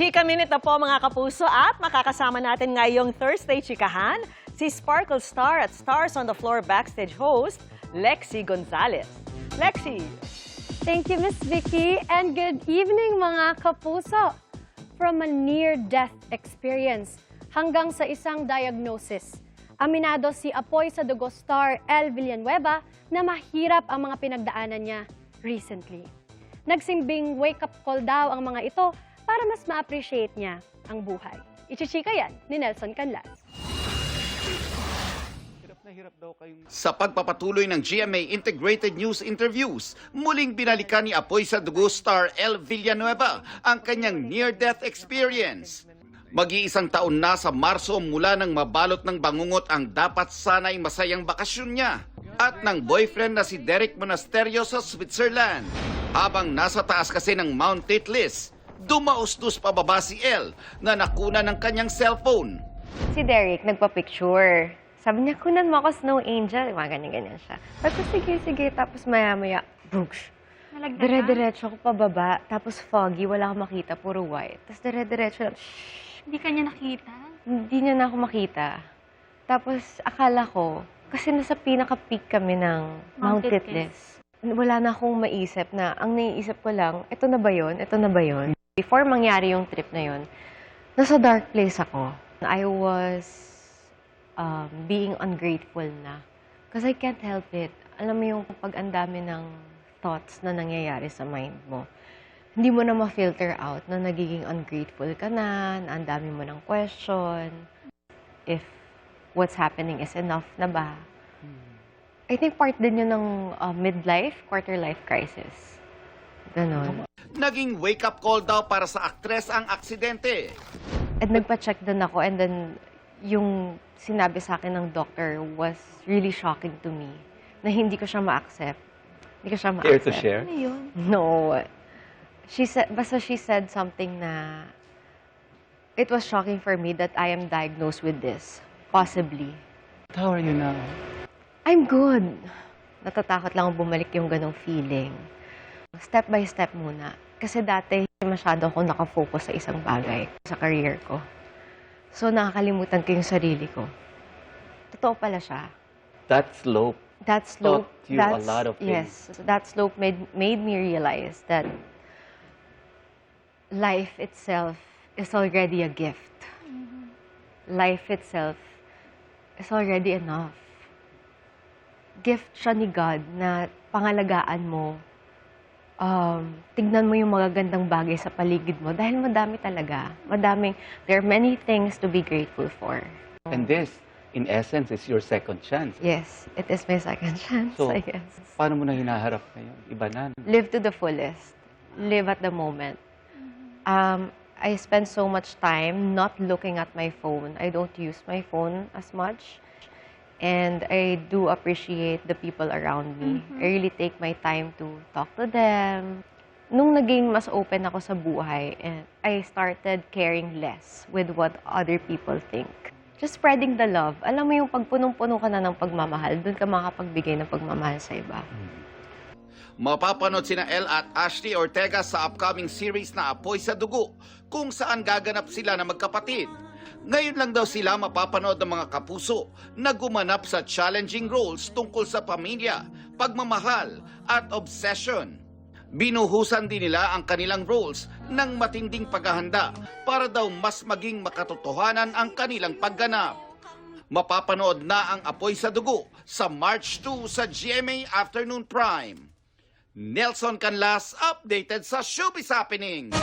Chika Minute na po mga kapuso at makakasama natin ngayong Thursday Chikahan si Sparkle Star at Stars on the Floor backstage host, Lexie Gonzalez. Lexie! Thank you, Miss Vicky, and good evening mga kapuso. From a near-death experience hanggang sa isang diagnosis, aminado si Apoy sa Dugo star El Villanueva na mahirap ang mga pinagdaanan niya recently. Nagsimbing wake-up call daw ang mga ito para mas ma-appreciate niya ang buhay. Ichichika yan ni Nelson Canlas. Sa pagpapatuloy ng GMA Integrated News Interviews, muling binalikan ni Apoy sa Dugo star El Villanueva ang kanyang near-death experience. Mag-iisang taon na sa Marso mula nang mabalot ng bangungot ang dapat sana'y masayang bakasyon niya at ng boyfriend na si Derek Monasterio sa Switzerland. Habang nasa taas kasi ng Mount Titlis, dumaustos pababa si El na nakuna ng kanyang cellphone. Si Derek nagpa-picture. Sabi niya, kunan mo ako Snow Angel. Mga ganyan-ganyan siya. Sabi ko, sige. Tapos maya-maya, boosh. Dire-diretso ko pababa. Tapos foggy, wala akong makita, puro white. Tapos dire-diretso, Hindi ka niya nakita? hindi niya na ako makita. Tapos akala ko, kasi nasa pinaka-peak kami ng Mount Titlis. Wala na akong maisip na, ang naiisip ko lang, ito na ba yun? Ito na ba yun? Before mangyari yung trip na yun, nasa dark place ako. I was being ungrateful na. Because I can't help it. Alam mo yung pag ang dami ng thoughts na nangyayari sa mind mo, hindi mo na ma-filter out na nagiging ungrateful ka na ang dami mo ng question. If what's happening is enough na ba? I think part din yun ng midlife, quarter-life crisis. Ganon. Naging wake-up call daw para sa aktres ang aksidente. At nagpa-check din ako and then yung sinabi sa akin ng doctor was really shocking to me na hindi ko siya ma-accept. Hindi ko siya ma-accept. Care to share? Ano yun? No. Basta she said something na it was shocking for me that I am diagnosed with this. Possibly. How are you now? I'm good. Natatakot lang akong bumalik yung ganong feeling. Step by step muna. Kasi dati, masyado akong nakafocus sa isang bagay, sa career ko. So, nakakalimutan ko yung sarili ko. Totoo pala siya. That slope That slope, taught you a lot of things. yes, that slope made me realize that life itself is already a gift. Life itself is already enough. Gift siya ni God na pangalagaan mo. Tignan mo yung magagandang bagay sa paligid mo dahil madami talaga. There are many things to be grateful for. And this, in essence, is your second chance. Yes, it is my second chance, So, I guess. paano mo na hinaharap ngayon? Iba na. Live to the fullest. Live at the moment. I spend so much time not looking at my phone. I don't use my phone as much. And I do appreciate the people around me. I really take my time to talk to them. Nung naging mas open ako sa buhay, I started caring less with what other people think. Just spreading the love. Alam mo yung pagpunong-puno ka na ng pagmamahal, doon ka makapagbigay ng pagmamahal sa iba. Mapapanood sina El at Ashley Ortega sa upcoming series na Apoy sa Dugo, kung saan gaganap sila na magkapatid. Ngayon lang daw sila mapapanood ng mga kapuso na gumanap sa challenging roles tungkol sa pamilya, pagmamahal at obsession. Binuhusan din nila ang kanilang roles ng matinding paghahanda para daw mas maging makatotohanan ang kanilang pagganap. Mapapanood na ang Apoy sa Dugo sa March 2 sa GMA Afternoon Prime. Nelson Canlas, updated sa Showbiz Happening.